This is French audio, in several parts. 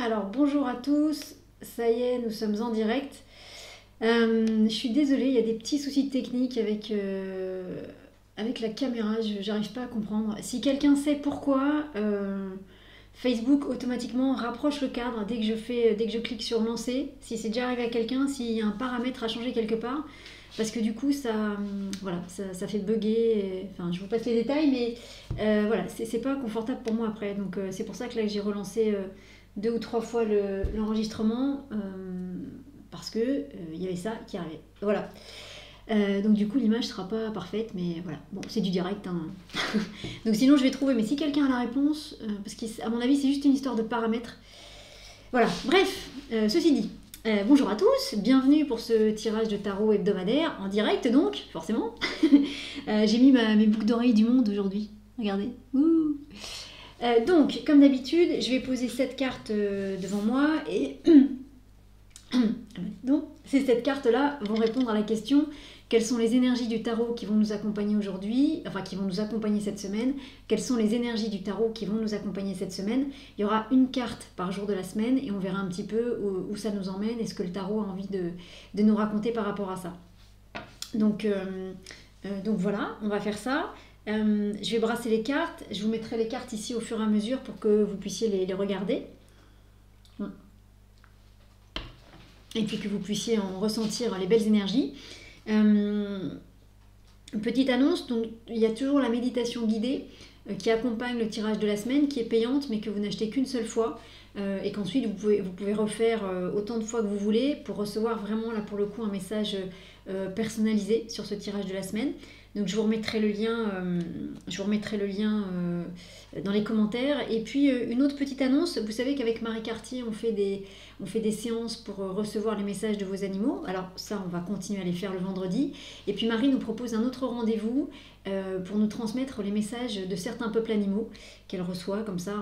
Alors, bonjour à tous, ça y est, nous sommes en direct. Je suis désolée, il y a des petits soucis techniques avec la caméra, j'arrive pas à comprendre. Si quelqu'un sait pourquoi, Facebook automatiquement rapproche le cadre dès que je clique sur lancer. Si c'est déjà arrivé à quelqu'un, s'il y a un paramètre à changer quelque part, parce que du coup ça fait bugger. Enfin, je vous passe les détails, mais voilà, c'est pas confortable pour moi après. Donc c'est pour ça que là j'ai relancé 2 ou 3 fois l'enregistrement parce que il y avait ça qui arrivait. Voilà. Donc du coup l'image sera pas parfaite, mais voilà, bon, c'est du direct, hein. Donc sinon je vais trouver, mais si quelqu'un a la réponse, parce qu'à mon avis c'est juste une histoire de paramètres. Voilà, bref, ceci dit, bonjour à tous, bienvenue pour ce tirage de tarot hebdomadaire, en direct donc, forcément. J'ai mis mes boucles d'oreilles du monde aujourd'hui, regardez. Ouh. Donc, comme d'habitude, je vais poser 7 cartes devant moi et donc ces 7 cartes-là vont répondre à la question: quelles sont les énergies du tarot qui vont nous accompagner aujourd'hui, enfin qui vont nous accompagner cette semaine? Quelles sont les énergies du tarot qui vont nous accompagner cette semaine? Il y aura une carte par jour de la semaine et on verra un petit peu où ça nous emmène et ce que le tarot a envie de nous raconter par rapport à ça. Donc voilà, on va faire ça. Je vais brasser les cartes, je vous mettrai les cartes ici au fur et à mesure pour que vous puissiez les regarder. Et puis que vous puissiez en ressentir les belles énergies. Petite annonce, donc, il y a toujours la méditation guidée qui accompagne le tirage de la semaine, qui est payante mais que vous n'achetez qu'une seule fois et qu'ensuite vous pouvez refaire autant de fois que vous voulez pour recevoir vraiment là pour le coup un message personnalisé sur ce tirage de la semaine. Donc je vous remettrai le lien dans les commentaires. Et puis une autre petite annonce, vous savez qu'avec Marie Cartier on fait des séances pour recevoir les messages de vos animaux. Alors ça on va continuer à les faire le vendredi. Et puis Marie nous propose un autre rendez-vous pour nous transmettre les messages de certains peuples animaux qu'elle reçoit comme ça,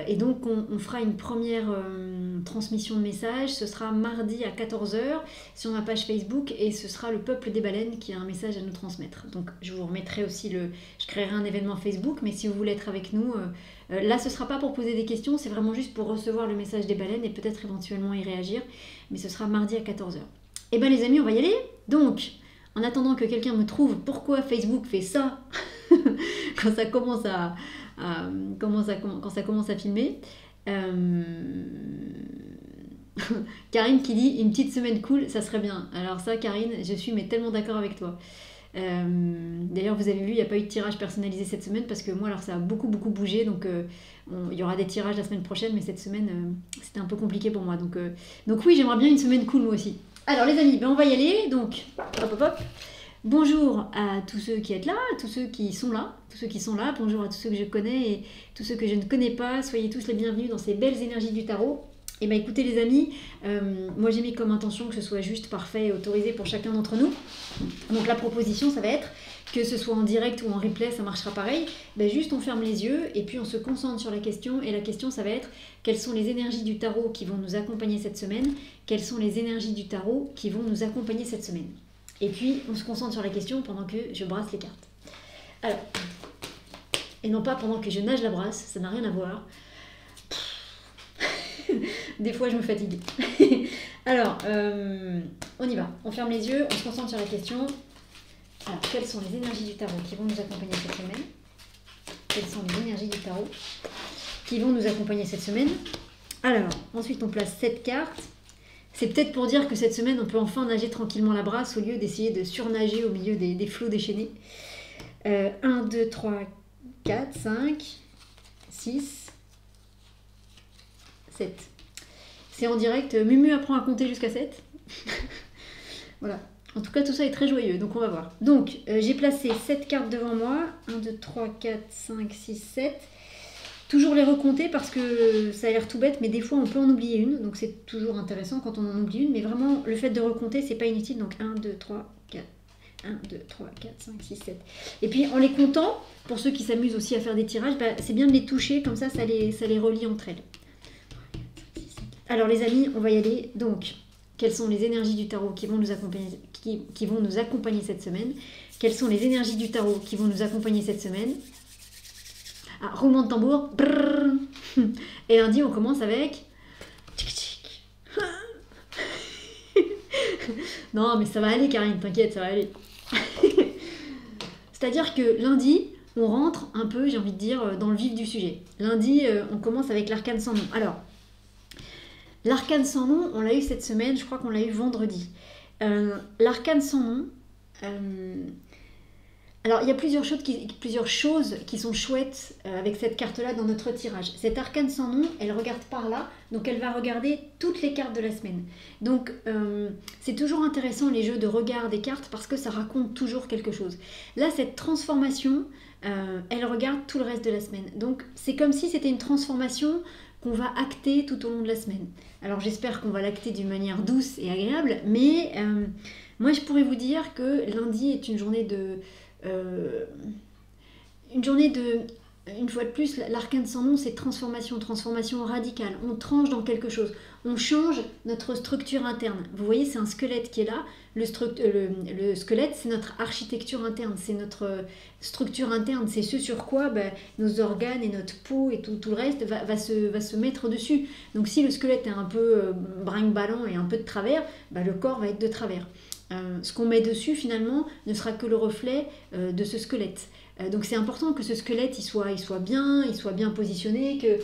et donc on fera une première transmission de messages. Ce sera mardi à 14 h sur ma page Facebook et ce sera le peuple des baleines qui a un message à nous transmettre. Donc je vous remettrai aussi je créerai un événement Facebook, mais si vous voulez être avec nous, là ce sera pas pour poser des questions, c'est vraiment juste pour recevoir le message des baleines et peut-être éventuellement y réagir, mais ce sera mardi à 14 h. Et ben les amis, on va y aller. Donc en attendant que quelqu'un me trouve pourquoi Facebook fait ça quand ça commence quand ça commence à filmer. Karine qui dit une petite semaine cool, ça serait bien. Alors ça Karine, je suis mais tellement d'accord avec toi. D'ailleurs vous avez vu, il n'y a pas eu de tirage personnalisé cette semaine parce que moi alors ça a beaucoup bougé, donc il y aura des tirages la semaine prochaine, mais cette semaine c'était un peu compliqué pour moi, donc oui, j'aimerais bien une semaine cool moi aussi. Alors les amis, ben on va y aller, donc hop. Bonjour à tous ceux qui êtes là, à tous ceux qui sont là, bonjour à tous ceux que je connais et tous ceux que je ne connais pas, soyez tous les bienvenus dans ces belles énergies du tarot. Et bien écoutez les amis, moi j'ai mis comme intention que ce soit juste, parfait et autorisé pour chacun d'entre nous. Donc la proposition ça va être, que ce soit en direct ou en replay, ça marchera pareil, ben juste on ferme les yeux et puis on se concentre sur la question. Et la question ça va être, quelles sont les énergies du tarot qui vont nous accompagner cette semaine? Quelles sont les énergies du tarot qui vont nous accompagner cette semaine? Et puis on se concentre sur la question pendant que je brasse les cartes. Alors, et non pas pendant que je nage la brasse, ça n'a rien à voir. Des fois je me fatigue. Alors, on y va. On ferme les yeux, on se concentre sur la question. Alors, quelles sont les énergies du tarot qui vont nous accompagner cette semaine? Quelles sont les énergies du tarot qui vont nous accompagner cette semaine? Alors, ensuite on place 7 cartes. C'est peut-être pour dire que cette semaine, on peut enfin nager tranquillement la brasse au lieu d'essayer de surnager au milieu des flots déchaînés. 1, 2, 3, 4, 5, 6, 7. C'est en direct. Mumu apprend à compter jusqu'à 7. Voilà. En tout cas, tout ça est très joyeux, donc on va voir. Donc, j'ai placé 7 cartes devant moi. 1, 2, 3, 4, 5, 6, 7. Toujours les recompter parce que ça a l'air tout bête, mais des fois on peut en oublier une, donc c'est toujours intéressant quand on en oublie une, mais vraiment le fait de recompter c'est pas inutile. Donc 1, 2, 3, 4, 1, 2, 3, 4, 5, 6, 7. Et puis en les comptant, pour ceux qui s'amusent aussi à faire des tirages, bah, c'est bien de les toucher, comme ça les relie entre elles. Alors les amis, on va y aller. Donc, quelles sont les énergies du tarot qui vont nous accompagner, qui vont nous accompagner cette semaine? Quelles sont les énergies du tarot qui vont nous accompagner cette semaine? Ah, roulement de tambour. Brrr. Et lundi, on commence avec... Tchic, tchic. Non, mais ça va aller, Karine, t'inquiète, ça va aller. C'est-à-dire que lundi, on rentre un peu, j'ai envie de dire, dans le vif du sujet. Lundi, on commence avec l'arcane sans nom. Alors, l'arcane sans nom, on l'a eu cette semaine, je crois qu'on l'a eu vendredi. L'arcane sans nom... Alors, il y a plusieurs choses qui sont chouettes avec cette carte-là dans notre tirage. Cette arcane sans nom, elle regarde par là, donc elle va regarder toutes les cartes de la semaine. Donc, c'est toujours intéressant les jeux de regard des cartes parce que ça raconte toujours quelque chose. Là, cette transformation, elle regarde tout le reste de la semaine. Donc, c'est comme si c'était une transformation qu'on va acter tout au long de la semaine. Alors, j'espère qu'on va l'acter d'une manière douce et agréable, mais moi, je pourrais vous dire que lundi est une journée de... une fois de plus, l'arcane sans nom, c'est transformation radicale. On tranche dans quelque chose, on change notre structure interne. Vous voyez, c'est un squelette qui est là. Le squelette, c'est notre architecture interne, c'est notre structure interne, c'est ce sur quoi nos organes et notre peau et tout le reste va se mettre dessus. Donc si le squelette est un peu brinque-ballant et un peu de travers, le corps va être de travers. Ce qu'on met dessus finalement ne sera que le reflet de ce squelette. Donc c'est important que ce squelette il soit bien positionné, que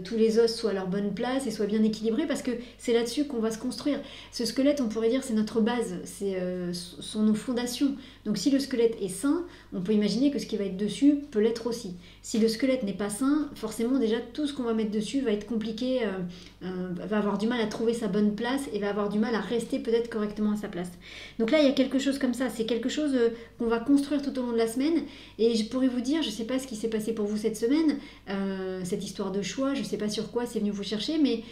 tous les os soient à leur bonne place et soient bien équilibrés parce que c'est là-dessus qu'on va se construire. Ce squelette, on pourrait dire, c'est notre base, sont nos fondations. Donc si le squelette est sain, on peut imaginer que ce qui va être dessus peut l'être aussi. Si le squelette n'est pas sain, forcément déjà tout ce qu'on va mettre dessus va être compliqué, va avoir du mal à trouver sa bonne place et va avoir du mal à rester peut-être correctement à sa place. Donc là, il y a quelque chose comme ça, c'est quelque chose qu'on va construire tout au long de la semaine et je pourrais vous dire, je ne sais pas ce qui s'est passé pour vous cette semaine, cette histoire de choix, je ne sais pas sur quoi c'est venu vous chercher, mais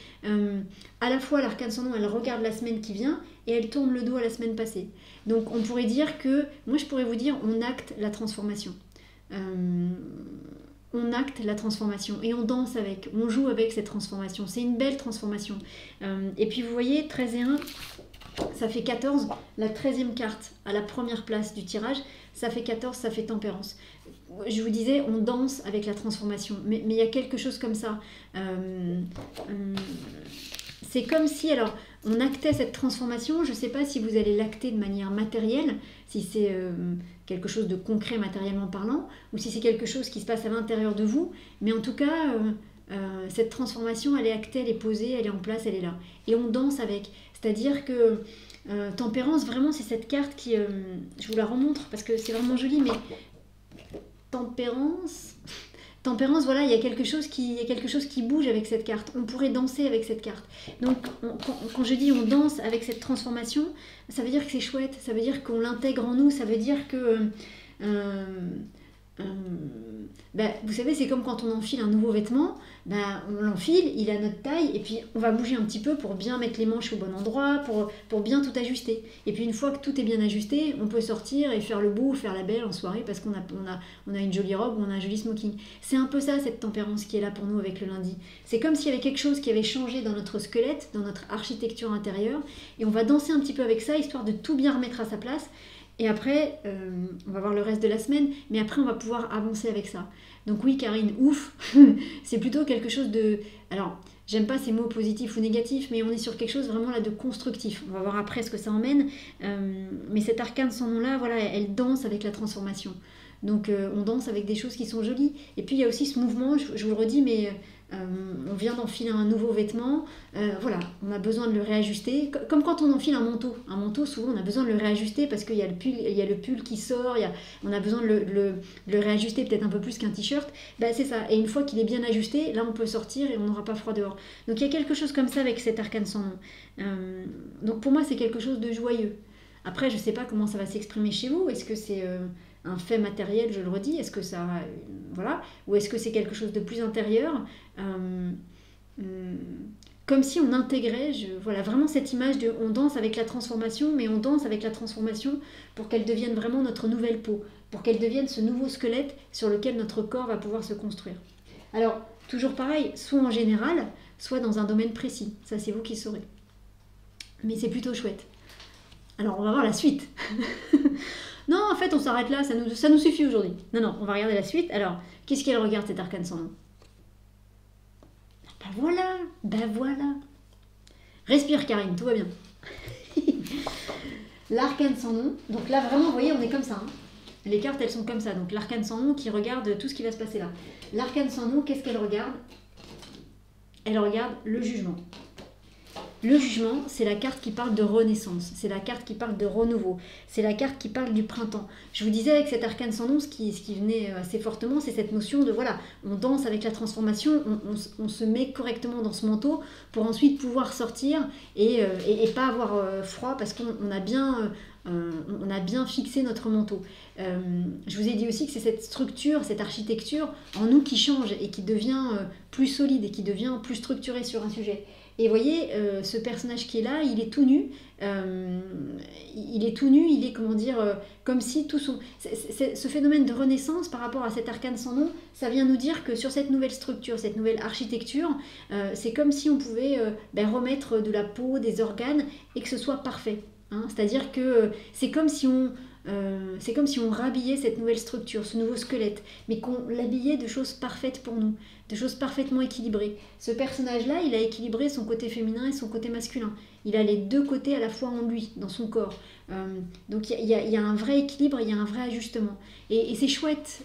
à la fois l'arcane sans nom, elle regarde la semaine qui vient et elle tourne le dos à la semaine passée. Donc on pourrait dire que, moi je pourrais vous dire, on acte la transformation. On acte la transformation et on danse avec, on joue avec cette transformation. C'est une belle transformation. Et puis vous voyez, 13 et 1, ça fait 14. La 13e carte à la première place du tirage, ça fait 14, ça fait tempérance. Je vous disais, on danse avec la transformation. Mais il y a quelque chose comme ça. C'est comme si, alors, on actait cette transformation. Je ne sais pas si vous allez l'acter de manière matérielle, si c'est quelque chose de concret matériellement parlant, ou si c'est quelque chose qui se passe à l'intérieur de vous. Mais en tout cas, cette transformation, elle est actée, elle est posée, elle est en place, elle est là. Et on danse avec. C'est-à-dire que tempérance, vraiment, c'est cette carte qui... je vous la remontre parce que c'est vraiment joli, mais tempérance, voilà, il y a quelque chose qui bouge avec cette carte. On pourrait danser avec cette carte. Donc, quand je dis on danse avec cette transformation, ça veut dire que c'est chouette, ça veut dire qu'on l'intègre en nous, ça veut dire que... vous savez, c'est comme quand on enfile un nouveau vêtement, on l'enfile, il a notre taille, et puis on va bouger un petit peu pour bien mettre les manches au bon endroit, pour bien tout ajuster. Et puis une fois que tout est bien ajusté, on peut sortir et faire le beau, faire la belle en soirée, parce qu'on a une jolie robe ou on a un joli smoking. C'est un peu ça, cette tempérance qui est là pour nous avec le lundi. C'est comme s'il y avait quelque chose qui avait changé dans notre squelette, dans notre architecture intérieure, et on va danser un petit peu avec ça, histoire de tout bien remettre à sa place. Et après, on va voir le reste de la semaine, mais après on va pouvoir avancer avec ça. Donc oui, Karine, ouf, c'est plutôt quelque chose de... Alors, j'aime pas ces mots positifs ou négatifs, mais on est sur quelque chose vraiment là de constructif. On va voir après ce que ça emmène. Mais cette arcane sans nom-là, voilà, elle danse avec la transformation. Donc on danse avec des choses qui sont jolies. Et puis il y a aussi ce mouvement, je vous le redis, mais... on vient d'enfiler un nouveau vêtement, voilà, on a besoin de le réajuster, comme quand on enfile un manteau. Un manteau, souvent, on a besoin de le réajuster parce qu'il y a le pull qui sort, on a besoin de le réajuster peut-être un peu plus qu'un t-shirt. C'est ça, et une fois qu'il est bien ajusté, là on peut sortir et on n'aura pas froid dehors. Donc il y a quelque chose comme ça avec cet arcane sans nom. Donc pour moi, c'est quelque chose de joyeux. Après, je ne sais pas comment ça va s'exprimer chez vous, est-ce que c'est... un fait matériel, je le redis, est-ce que ça... Voilà, ou est-ce que c'est quelque chose de plus intérieur comme si on intégrait, voilà, vraiment cette image de on danse avec la transformation, mais on danse avec la transformation pour qu'elle devienne vraiment notre nouvelle peau, pour qu'elle devienne ce nouveau squelette sur lequel notre corps va pouvoir se construire. Alors, toujours pareil, soit en général, soit dans un domaine précis, ça c'est vous qui saurez. Mais c'est plutôt chouette. Alors, on va voir la suite. Non, en fait, on s'arrête là, ça nous suffit aujourd'hui. Non, on va regarder la suite. Alors, qu'est-ce qu'elle regarde, cette arcane sans nom? voilà, ben voilà. Respire Karine, tout va bien. L'arcane sans nom. Donc là vraiment, vous voyez, on est comme ça. Hein. Les cartes, elles sont comme ça. Donc l'arcane sans nom qui regarde tout ce qui va se passer là. L'arcane sans nom, qu'est-ce qu'elle regarde? Elle regarde le jugement. Le jugement, c'est la carte qui parle de renaissance, c'est la carte qui parle de renouveau, c'est la carte qui parle du printemps. Je vous disais avec cet arcane sans nom, ce qui venait assez fortement, c'est cette notion de voilà, on danse avec la transformation, on se met correctement dans ce manteau pour ensuite pouvoir sortir et pas avoir froid parce qu'on a bien... on a bien fixé notre manteau. Je vous ai dit aussi que c'est cette structure, cette architecture en nous qui change et qui devient plus solide et qui devient plus structurée sur un sujet. Et vous voyez, ce personnage qui est là, il est tout nu. Il est, comment dire, comme si tout son... ce phénomène de renaissance par rapport à cet arcane sans nom, ça vient nous dire que sur cette nouvelle structure, cette nouvelle architecture, c'est comme si on pouvait remettre de la peau, des organes et que ce soit parfait. Hein. C'est-à-dire que c'est comme si on rhabillait cette nouvelle structure, ce nouveau squelette, mais qu'on l'habillait de choses parfaites pour nous, de choses parfaitement équilibrées. Ce personnage-là, il a équilibré son côté féminin et son côté masculin. Il a les deux côtés à la fois en lui, dans son corps. Donc il y a un vrai équilibre, il y a un vrai ajustement. Et c'est chouette,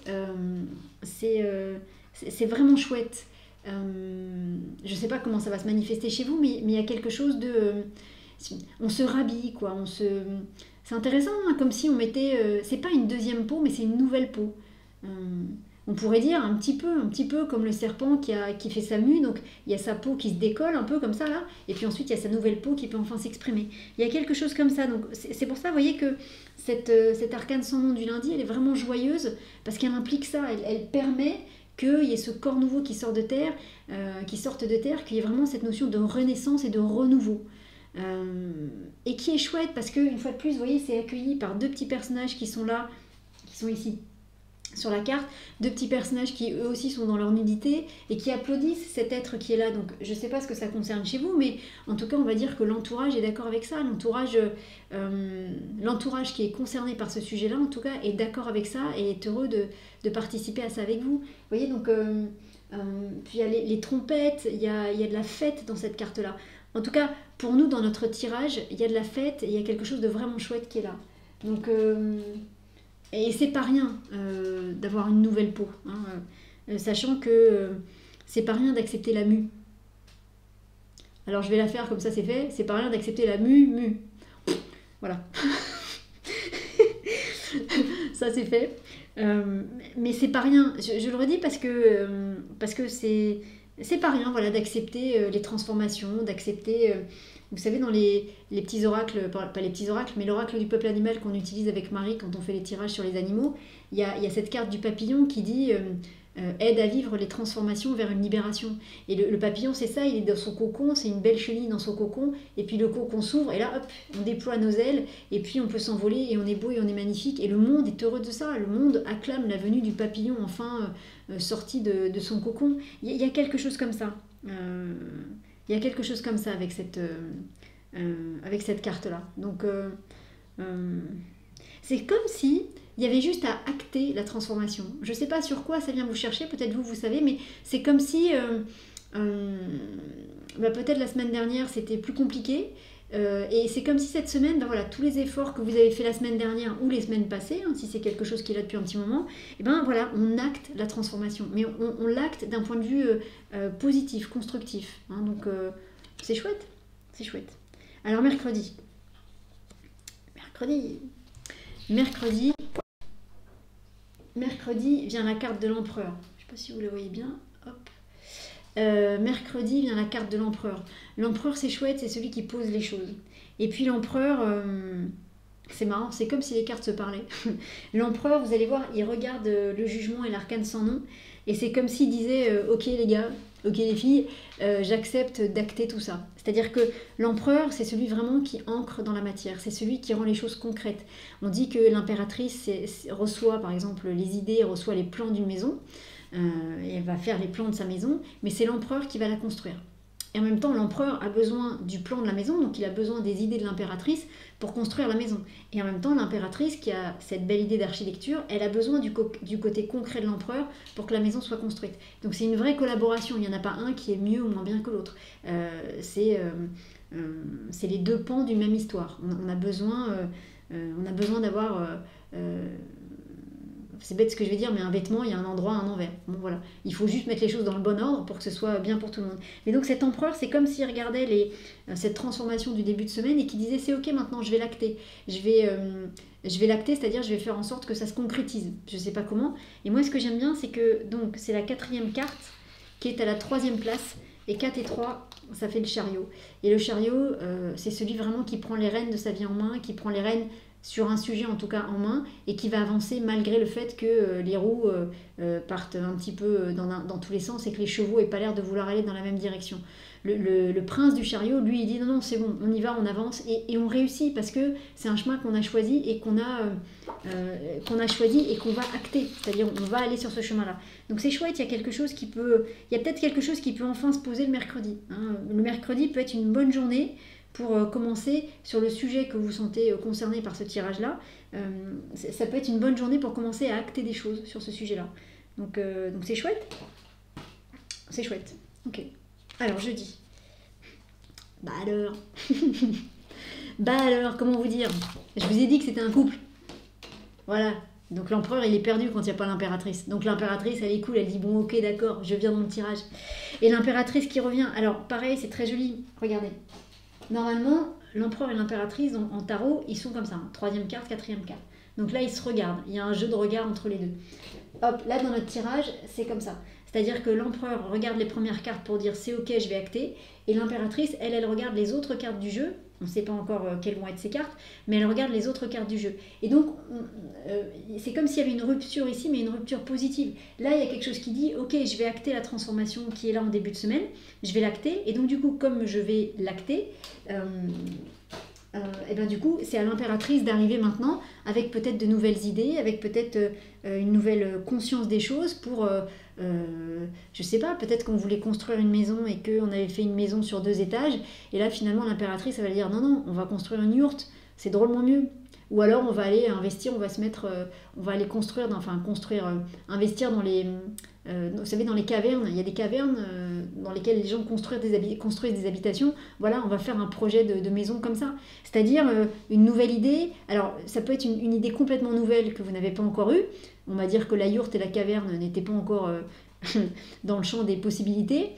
c'est vraiment chouette. Je ne sais pas comment ça va se manifester chez vous, mais il y a quelque chose de... on se rhabille, quoi. C'est intéressant, hein, comme si on mettait... c'est pas une deuxième peau, mais c'est une nouvelle peau. On pourrait dire un petit peu comme le serpent qui fait sa mue, donc il y a sa peau qui se décolle un peu comme ça, là, et puis ensuite il y a sa nouvelle peau qui peut enfin s'exprimer. Il y a quelque chose comme ça, donc c'est pour ça, vous voyez, que cette arcane sans nom du lundi, elle est vraiment joyeuse, parce qu'elle implique ça, elle permet qu'il y ait ce corps nouveau qui sort de terre, qu'il y ait vraiment cette notion de renaissance et de renouveau. Et qui est chouette parce que une fois de plus, vous voyez, c'est accueilli par deux petits personnages qui sont là, qui sont ici sur la carte, deux petits personnages qui eux aussi sont dans leur nudité et qui applaudissent cet être qui est là. Donc je sais pas ce que ça concerne chez vous, mais en tout cas on va dire que l'entourage est d'accord avec ça, l'entourage qui est concerné par ce sujet là en tout cas est d'accord avec ça et est heureux de participer à ça avec vous. Vous voyez, donc puis il y a les trompettes, il y a de la fête dans cette carte là. En tout cas, pour nous, dans notre tirage, il y a de la fête, et il y a quelque chose de vraiment chouette qui est là. Donc, et c'est pas rien d'avoir une nouvelle peau, hein, sachant que c'est pas rien d'accepter la mue. Alors je vais la faire comme ça, c'est fait. C'est pas rien d'accepter la mue. Voilà. Ça c'est fait. Mais c'est pas rien. Je le redis parce que c'est pas rien, voilà, d'accepter les transformations, d'accepter, vous savez, dans les petits oracles, pas les petits oracles, mais l'oracle du peuple animal qu'on utilise avec Marie quand on fait les tirages sur les animaux, il y a cette carte du papillon qui dit aide à vivre les transformations vers une libération. Et le papillon, c'est ça, il est dans son cocon, c'est une belle chenille dans son cocon, et puis le cocon s'ouvre, et là, hop, on déploie nos ailes, et puis on peut s'envoler, et on est beau, et on est magnifique, et le monde est heureux de ça, le monde acclame la venue du papillon, enfin, sorti de son cocon. Il y a quelque chose comme ça. Il y a quelque chose comme ça avec cette carte-là. Donc, c'est comme si il y avait juste à acter la transformation. Je ne sais pas sur quoi ça vient vous chercher, peut-être vous savez, mais c'est comme si, peut-être la semaine dernière, c'était plus compliqué, et c'est comme si cette semaine, voilà, tous les efforts que vous avez fait la semaine dernière ou les semaines passées, hein, si c'est quelque chose qui est là depuis un petit moment, et voilà, on acte la transformation, mais on l'acte d'un point de vue positif, constructif. Hein, donc, c'est chouette, c'est chouette. Alors, mercredi vient la carte de l'empereur. Je ne sais pas si vous la voyez bien. Hop. Mercredi vient la carte de l'empereur. L'empereur, c'est chouette, c'est celui qui pose les choses. Et puis l'empereur, c'est marrant, c'est comme si les cartes se parlaient. L'empereur, vous allez voir, il regarde le jugement et l'arcane sans nom. Et c'est comme s'il disait ok les gars, ok les filles, j'accepte d'acter tout ça. C'est-à-dire que l'empereur, c'est celui vraiment qui ancre dans la matière, c'est celui qui rend les choses concrètes. On dit que l'impératrice reçoit par exemple les idées, reçoit les plans d'une maison, et elle va faire les plans de sa maison, mais c'est l'empereur qui va la construire. Et en même temps, l'empereur a besoin du plan de la maison, donc il a besoin des idées de l'impératrice pour construire la maison. Et en même temps, l'impératrice, qui a cette belle idée d'architecture, elle a besoin du côté concret de l'empereur pour que la maison soit construite. Donc c'est une vraie collaboration, il n'y en a pas un qui est mieux ou moins bien que l'autre. C'est les deux pans d'une même histoire. On a besoin d'avoir... c'est bête ce que je vais dire, mais un vêtement, il y a un endroit, un envers. Bon, voilà. Il faut juste mettre les choses dans le bon ordre pour que ce soit bien pour tout le monde. Mais donc cet empereur, c'est comme s'il regardait cette transformation du début de semaine et qui disait c'est ok maintenant, je vais l'acter. Je vais l'acter, c'est-à-dire je vais faire en sorte que ça se concrétise. Je ne sais pas comment. Et moi, ce que j'aime bien, c'est que donc c'est la 4e carte qui est à la 3e place. Et 4 et 3, ça fait le chariot. Et le chariot, c'est celui vraiment qui prend les rênes de sa vie en main, qui prend les rênes sur un sujet en tout cas en main et qui va avancer malgré le fait que les roues partent un petit peu dans tous les sens et que les chevaux n'aient pas l'air de vouloir aller dans la même direction. Le prince du chariot, lui, il dit non, c'est bon, on y va, on avance et on réussit parce que c'est un chemin qu'on a choisi et qu'on a choisi et qu'on va acter, c'est-à-dire on va aller sur ce chemin-là. Donc c'est chouette, il y a peut-être quelque chose qui peut enfin se poser le mercredi. Hein. Le mercredi peut être une bonne journée pour commencer sur le sujet que vous sentez concerné par ce tirage-là. Ça peut être une bonne journée pour commencer à acter des choses sur ce sujet-là. Donc c'est chouette. C'est chouette. Ok. Alors jeudi. Bah alors. Bah alors, comment vous dire? Je vous ai dit que c'était un couple. Voilà. Donc l'empereur, il est perdu quand il n'y a pas l'impératrice. Donc l'impératrice, elle est cool, elle dit bon ok d'accord, je viens dans le tirage. Et l'impératrice qui revient. Alors pareil, c'est très joli. Regardez. Normalement, l'empereur et l'impératrice en tarot, ils sont comme ça, hein. 3e carte, 4e carte. Donc là, ils se regardent. Il y a un jeu de regard entre les deux. Hop, là, dans notre tirage, c'est comme ça. C'est-à-dire que l'empereur regarde les premières cartes pour dire c'est ok, je vais acter. Et l'impératrice, elle regarde les autres cartes du jeu. On ne sait pas encore quelles vont être ces cartes, mais elle regarde les autres cartes du jeu. Et donc, c'est comme s'il y avait une rupture ici, mais une rupture positive. Là, il y a quelque chose qui dit, ok, je vais acter la transformation qui est là en début de semaine, je vais l'acter, et donc du coup, comme je vais l'acter, et ben du coup, c'est à l'impératrice d'arriver maintenant avec peut-être de nouvelles idées, avec peut-être une nouvelle conscience des choses pour, je sais pas, peut-être qu'on voulait construire une maison et qu'on avait fait une maison sur 2 étages, et là finalement l'impératrice elle va dire non, on va construire une yourte, c'est drôlement mieux. Ou alors on va aller investir, on va aller investir dans les, vous savez, dans les cavernes. Il y a des cavernes dans lesquelles les gens construisent des habitations. Voilà, on va faire un projet de maison comme ça. C'est-à-dire une nouvelle idée. Alors ça peut être une idée complètement nouvelle que vous n'avez pas encore eue. On va dire que la yourte et la caverne n'étaient pas encore dans le champ des possibilités,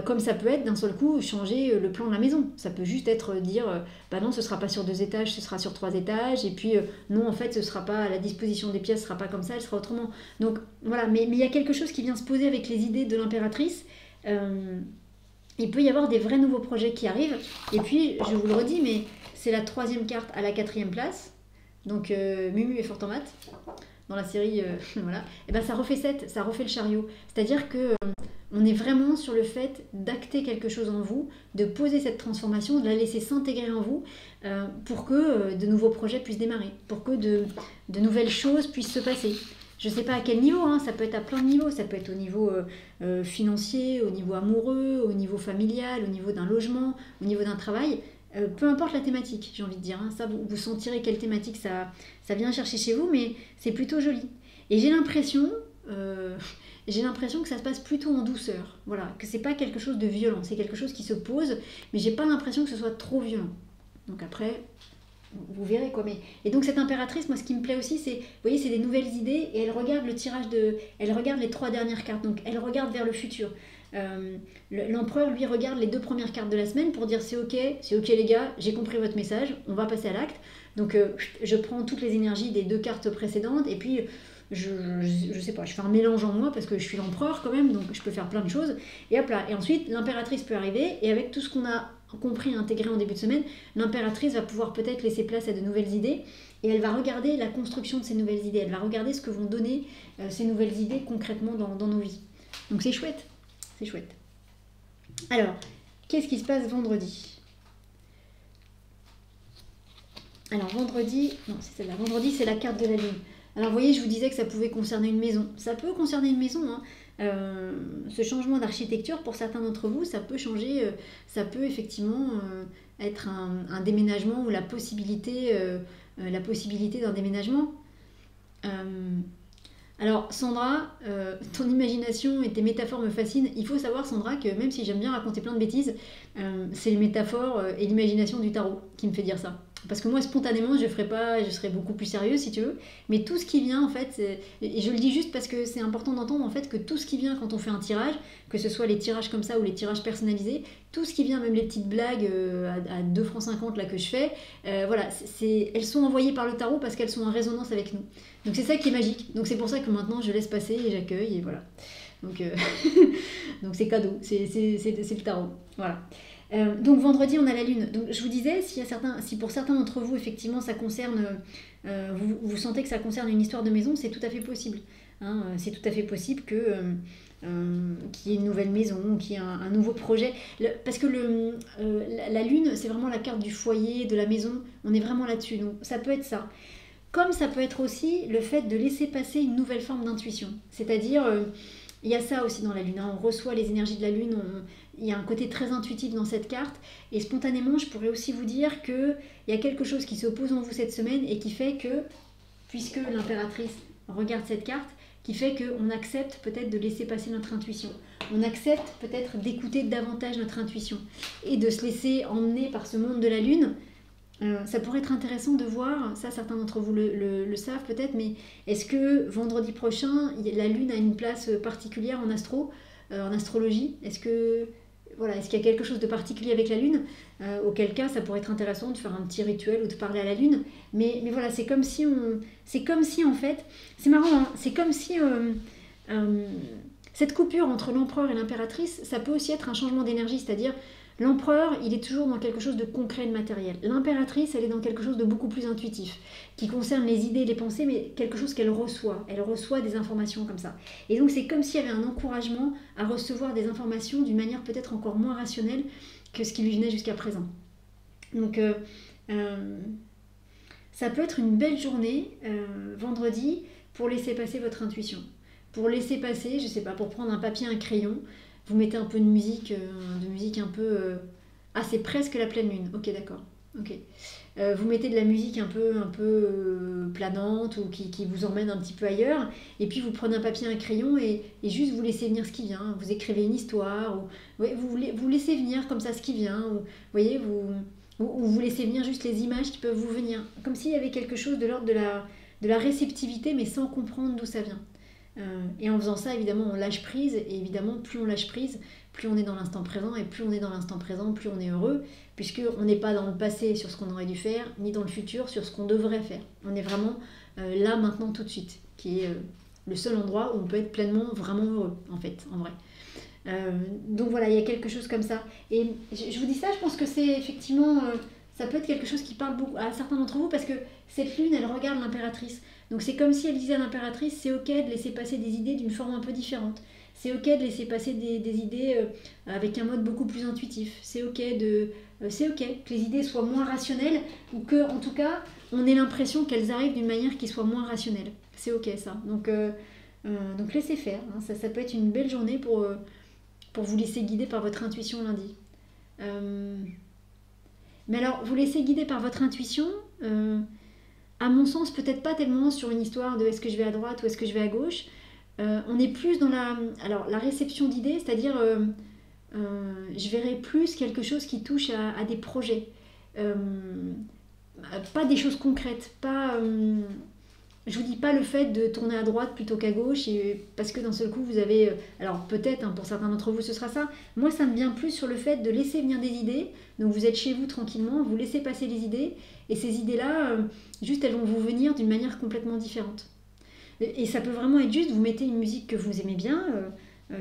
comme ça peut être d'un seul coup changer le plan de la maison. Ça peut juste être dire bah non, ce sera pas sur 2 étages, ce sera sur 3 étages, et puis non, en fait ce sera pas à la disposition des pièces, ce sera pas comme ça, elle sera autrement. Donc voilà, mais il y a quelque chose qui vient se poser avec les idées de l'impératrice. Il peut y avoir des vrais nouveaux projets qui arrivent, et puis je vous le redis, mais c'est la 3e carte à la 4e place, donc Mumu et Fort en maths dans la série, voilà, et ben ça refait le chariot. C'est-à-dire que on est vraiment sur le fait d'acter quelque chose en vous, de poser cette transformation, de la laisser s'intégrer en vous pour que de nouveaux projets puissent démarrer, pour que de nouvelles choses puissent se passer. Je ne sais pas à quel niveau, hein, ça peut être à plein de niveaux, ça peut être au niveau financier, au niveau amoureux, au niveau familial, au niveau d'un logement, au niveau d'un travail. Peu importe la thématique, j'ai envie de dire. Hein. Ça, vous sentirez quelle thématique ça vient chercher chez vous, mais c'est plutôt joli. Et j'ai l'impression que ça se passe plutôt en douceur. Voilà, que c'est pas quelque chose de violent, c'est quelque chose qui se pose, mais j'ai pas l'impression que ce soit trop violent. Donc après, vous verrez quoi. Et donc cette impératrice, moi ce qui me plaît aussi, c'est, vous voyez, c'est des nouvelles idées et elle regarde le tirage elle regarde les 3 dernières cartes, donc elle regarde vers le futur. L'empereur lui regarde les 2 premières cartes de la semaine pour dire c'est ok les gars, j'ai compris votre message, on va passer à l'acte. Donc je prends toutes les énergies des 2 cartes précédentes et puis je sais pas, je fais un mélange en moi parce que je suis l'empereur quand même, donc je peux faire plein de choses. Et hop là, et ensuite l'impératrice peut arriver et avec tout ce qu'on a compris et intégré en début de semaine, l'impératrice va pouvoir peut-être laisser place à de nouvelles idées et elle va regarder la construction de ces nouvelles idées, elle va regarder ce que vont donner ces nouvelles idées concrètement dans nos vies. Donc c'est chouette. C'est chouette. Alors, qu'est-ce qui se passe vendredi? Alors, vendredi, non, c'est celle-là. Vendredi, c'est la carte de la lune. Alors, vous voyez, je vous disais que ça pouvait concerner une maison. Ça peut concerner une maison, hein. ce changement d'architecture, pour certains d'entre vous, ça peut changer, ça peut effectivement être un déménagement ou la possibilité d'un déménagement. Euh, alors Sandra, ton imagination et tes métaphores me fascinent. Il faut savoir, Sandra, que même si j'aime bien raconter plein de bêtises, c'est les métaphores et l'imagination du tarot qui me fait dire ça. Parce que moi, spontanément, je serais beaucoup plus sérieuse si tu veux. Mais tout ce qui vient, en fait, et je le dis juste parce que c'est important d'entendre en fait que tout ce qui vient quand on fait un tirage, que ce soit les tirages comme ça ou les tirages personnalisés, tout ce qui vient, même les petites blagues à 2,50 € là que je fais, voilà, elles sont envoyées par le tarot parce qu'elles sont en résonance avec nous. Donc c'est ça qui est magique. Donc c'est pour ça que maintenant je laisse passer et j'accueille et voilà. Donc donc c'est cadeau, c'est le tarot. Voilà. Donc vendredi on a la lune. Donc je vous disais, si pour certains d'entre vous effectivement ça concerne, vous sentez que ça concerne une histoire de maison, c'est tout à fait possible. Hein, c'est tout à fait possible que qu'il y ait une nouvelle maison, qu'il y ait un nouveau projet. Parce que la lune, c'est vraiment la carte du foyer, de la maison. On est vraiment là-dessus. Donc ça peut être ça. Comme ça peut être aussi le fait de laisser passer une nouvelle forme d'intuition. C'est-à-dire, il y a ça aussi dans la lune. Hein. On reçoit les énergies de la lune. Il y a un côté très intuitif dans cette carte. Et spontanément, je pourrais aussi vous dire qu'il y a quelque chose qui s'oppose en vous cette semaine et qui fait que, puisque l'impératrice regarde cette carte, qui fait qu'on accepte peut-être de laisser passer notre intuition. On accepte peut-être d'écouter davantage notre intuition et de se laisser emmener par ce monde de la lune. Ça pourrait être intéressant de voir, ça certains d'entre vous le savent peut-être, mais est-ce que vendredi prochain, la lune a une place particulière en en astrologie? Est-ce qu'il y a quelque chose de particulier avec la lune? Auquel cas, ça pourrait être intéressant de faire un petit rituel ou de parler à la lune. Mais voilà, c'est comme si en fait, c'est marrant, hein, c'est comme si cette coupure entre l'empereur et l'impératrice, ça peut aussi être un changement d'énergie, c'est-à-dire l'empereur, il est toujours dans quelque chose de concret, de matériel. L'impératrice, elle est dans quelque chose de beaucoup plus intuitif, qui concerne les idées et les pensées, mais quelque chose qu'elle reçoit. Elle reçoit des informations comme ça. Et donc c'est comme s'il y avait un encouragement à recevoir des informations d'une manière peut-être encore moins rationnelle que ce qui lui venait jusqu'à présent. Donc ça peut être une belle journée, vendredi, pour laisser passer votre intuition. Pour laisser passer, je sais pas, pour prendre un papier, un crayon, vous mettez un peu de musique un peu... Ah, c'est presque la pleine lune. Ok, d'accord. Ok. Vous mettez de la musique un peu planante ou qui vous emmène un petit peu ailleurs. Et puis vous prenez un papier, un crayon et juste vous laissez venir ce qui vient. Vous écrivez une histoire. Vous laissez venir comme ça ce qui vient. Ou, vous voyez, vous laissez venir juste les images qui peuvent vous venir. Comme s'il y avait quelque chose de l'ordre de la réceptivité, mais sans comprendre d'où ça vient. Et en faisant ça, évidemment, on lâche prise. Et évidemment, plus on lâche prise, plus on est dans l'instant présent. Et plus on est dans l'instant présent, plus on est heureux. Puisqu'on n'est pas dans le passé sur ce qu'on aurait dû faire, ni dans le futur sur ce qu'on devrait faire. On est vraiment là, maintenant, tout de suite. Qui est le seul endroit où on peut être pleinement, vraiment heureux, en fait, en vrai. Donc voilà, il y a quelque chose comme ça. Et je vous dis ça, je pense que c'est effectivement... ça peut être quelque chose qui parle beaucoup à certains d'entre vous parce que cette lune, elle regarde l'impératrice. Donc c'est comme si elle disait à l'impératrice, c'est ok de laisser passer des idées d'une forme un peu différente. C'est ok de laisser passer des idées avec un mode beaucoup plus intuitif. C'est ok que les idées soient moins rationnelles ou que, en tout cas, on ait l'impression qu'elles arrivent d'une manière qui soit moins rationnelle. C'est ok ça. Donc laissez faire. Hein. Ça peut être une belle journée pour vous laisser guider par votre intuition lundi. Mais alors, vous laissez guider par votre intuition, à mon sens, peut-être pas tellement sur une histoire de est-ce que je vais à droite ou est-ce que je vais à gauche. On est plus dans la réception d'idées, c'est-à-dire je verrai plus quelque chose qui touche à des projets. Pas des choses concrètes, pas... je vous dis pas le fait de tourner à droite plutôt qu'à gauche, parce que d'un seul coup vous avez... alors peut-être, hein, pour certains d'entre vous ce sera ça, moi ça me vient plus sur le fait de laisser venir des idées, donc vous êtes chez vous tranquillement, vous laissez passer les idées, et ces idées-là, juste elles vont vous venir d'une manière complètement différente. Et ça peut vraiment être juste, vous mettez une musique que vous aimez bien,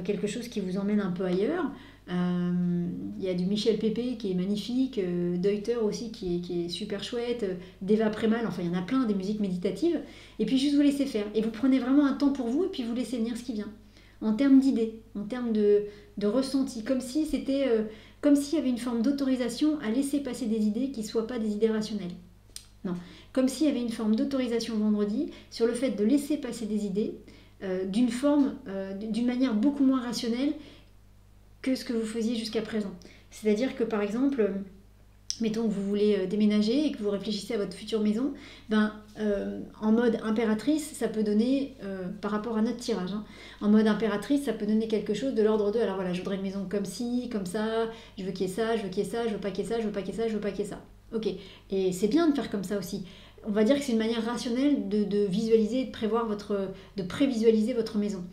quelque chose qui vous emmène un peu ailleurs. Il y a du Michel Pépé qui est magnifique, Deuter aussi qui est super chouette, d'Eva Premal, enfin il y en a plein, des musiques méditatives. Et puis juste vous laissez faire. Et vous prenez vraiment un temps pour vous et puis vous laissez venir ce qui vient. En termes d'idées, en termes de ressenti, comme si c'était... comme s'il y avait une forme d'autorisation à laisser passer des idées qui ne soient pas des idées rationnelles. Non, comme s'il y avait une forme d'autorisation vendredi sur le fait de laisser passer des idées d'une forme, d'une manière beaucoup moins rationnelle que ce que vous faisiez jusqu'à présent. C'est-à-dire que par exemple, mettons que vous voulez déménager et que vous réfléchissez à votre future maison, en mode impératrice, ça peut donner, par rapport à notre tirage, hein, en mode impératrice, ça peut donner quelque chose de l'ordre de, alors voilà, je voudrais une maison comme ci, comme ça, je veux qu'il y ait ça, je veux qu'il y ait ça, je veux pas qu'il y ait ça, je veux pas qu'il y ait ça, je veux pas qu'il y ait ça. Ok, et c'est bien de faire comme ça aussi. On va dire que c'est une manière rationnelle de visualiser, de prévisualiser votre maison.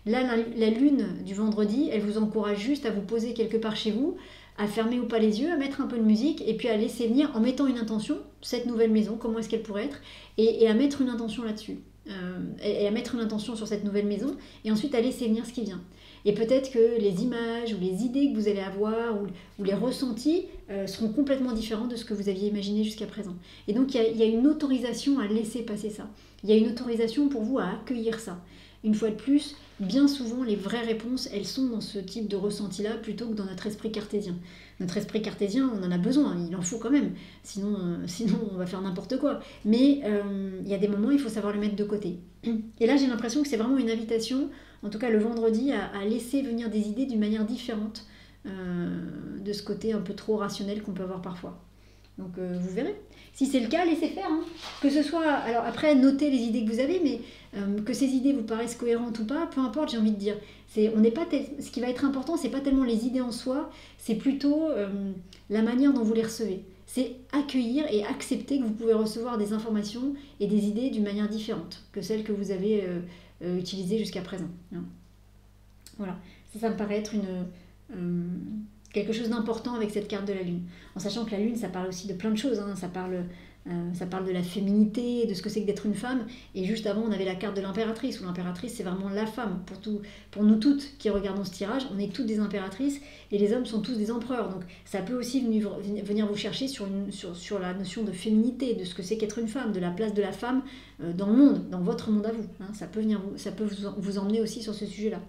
Là, la lune du vendredi, elle vous encourage juste à vous poser quelque part chez vous, à fermer ou pas les yeux, à mettre un peu de musique et puis à laisser venir en mettant une intention, cette nouvelle maison, comment est-ce qu'elle pourrait être, et à mettre une intention là-dessus. Et à mettre une intention sur cette nouvelle maison et ensuite à laisser venir ce qui vient. Et peut-être que les images ou les idées que vous allez avoir ou les ressentis seront complètement différents de ce que vous aviez imaginé jusqu'à présent. Et donc il y a une autorisation à laisser passer ça. Il y a une autorisation pour vous à accueillir ça. Une fois de plus, bien souvent, les vraies réponses, elles sont dans ce type de ressenti-là plutôt que dans notre esprit cartésien. Notre esprit cartésien, on en a besoin, il en faut quand même, sinon on va faire n'importe quoi. Mais il y a des moments, il faut savoir le mettre de côté. Et là, j'ai l'impression que c'est vraiment une invitation, en tout cas le vendredi, à laisser venir des idées d'une manière différente de ce côté un peu trop rationnel qu'on peut avoir parfois. Donc vous verrez. Si c'est le cas, laissez faire. Hein. Que ce soit, alors après, notez les idées que vous avez, mais que ces idées vous paraissent cohérentes ou pas, peu importe, j'ai envie de dire. Ce qui va être important, c'est pas tellement les idées en soi, c'est plutôt la manière dont vous les recevez. C'est accueillir et accepter que vous pouvez recevoir des informations et des idées d'une manière différente que celle que vous avez utilisée jusqu'à présent. Hein. Voilà, ça me paraît être quelque chose d'important avec cette carte de la Lune. En sachant que la Lune, ça parle aussi de plein de choses. Hein. Ça parle de la féminité, de ce que c'est que d'être une femme. Et juste avant, on avait la carte de l'impératrice, où l'impératrice, c'est vraiment la femme. Pour nous toutes qui regardons ce tirage, on est toutes des impératrices, et les hommes sont tous des empereurs. Donc ça peut aussi venir vous chercher sur la notion de féminité, de ce que c'est qu'être une femme, de la place de la femme dans le monde, dans votre monde à vous. Hein. Ça peut vous emmener aussi sur ce sujet-là.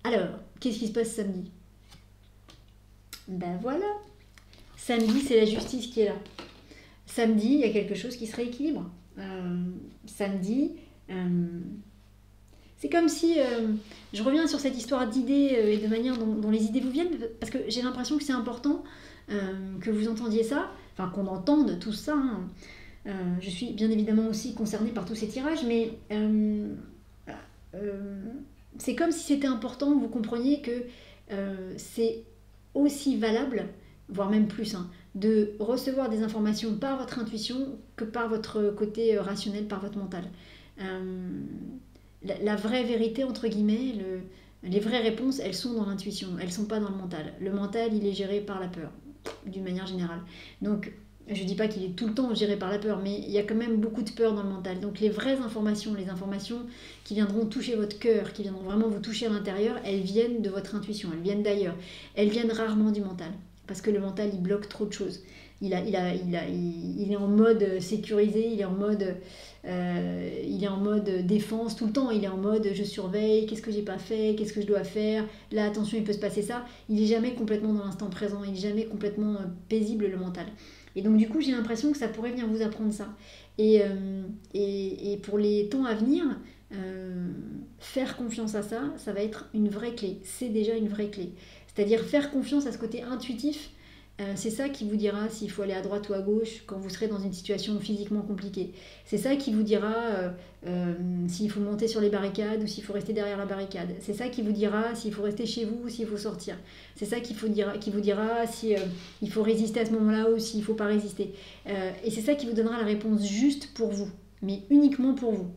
Alors, qu'est-ce qui se passe samedi ? Ben voilà, samedi c'est la justice qui est là. Samedi, il y a quelque chose qui se rééquilibre. Samedi, c'est comme si, je reviens sur cette histoire d'idées et de manière dont les idées vous viennent, parce que j'ai l'impression que c'est important que vous entendiez ça, enfin qu'on entende tout ça. Hein. Je suis bien évidemment aussi concernée par tous ces tirages, mais c'est comme si c'était important que vous compreniez que c'est aussi valable, voire même plus, hein, de recevoir des informations par votre intuition que par votre côté rationnel, par votre mental. La vraie vérité, entre guillemets, les vraies réponses, elles sont dans l'intuition, elles ne sont pas dans le mental. Le mental, il est géré par la peur, d'une manière générale. Donc, je ne dis pas qu'il est tout le temps géré par la peur, mais il y a quand même beaucoup de peur dans le mental. Donc les vraies informations, les informations qui viendront toucher votre cœur, qui viendront vraiment vous toucher à l'intérieur, elles viennent de votre intuition, elles viennent d'ailleurs. Elles viennent rarement du mental, parce que le mental, il bloque trop de choses. Il est en mode sécurisé, il est en mode défense tout le temps. Il est en mode je surveille, qu'est-ce que j'ai pas fait, qu'est-ce que je dois faire. Là, attention, il peut se passer ça. Il est jamais complètement dans l'instant présent, il est jamais complètement paisible, le mental. Et donc du coup, j'ai l'impression que ça pourrait venir vous apprendre ça. Et pour les temps à venir, faire confiance à ça, ça va être une vraie clé. C'est déjà une vraie clé. C'est-à-dire faire confiance à ce côté intuitif, c'est ça qui vous dira s'il faut aller à droite ou à gauche quand vous serez dans une situation physiquement compliquée. C'est ça qui vous dira s'il faut monter sur les barricades ou s'il faut rester derrière la barricade. C'est ça qui vous dira s'il faut rester chez vous ou s'il faut sortir. C'est ça qui vous dira si il faut résister à ce moment-là ou s'il ne faut pas résister. Et c'est ça qui vous donnera la réponse juste pour vous, mais uniquement pour vous.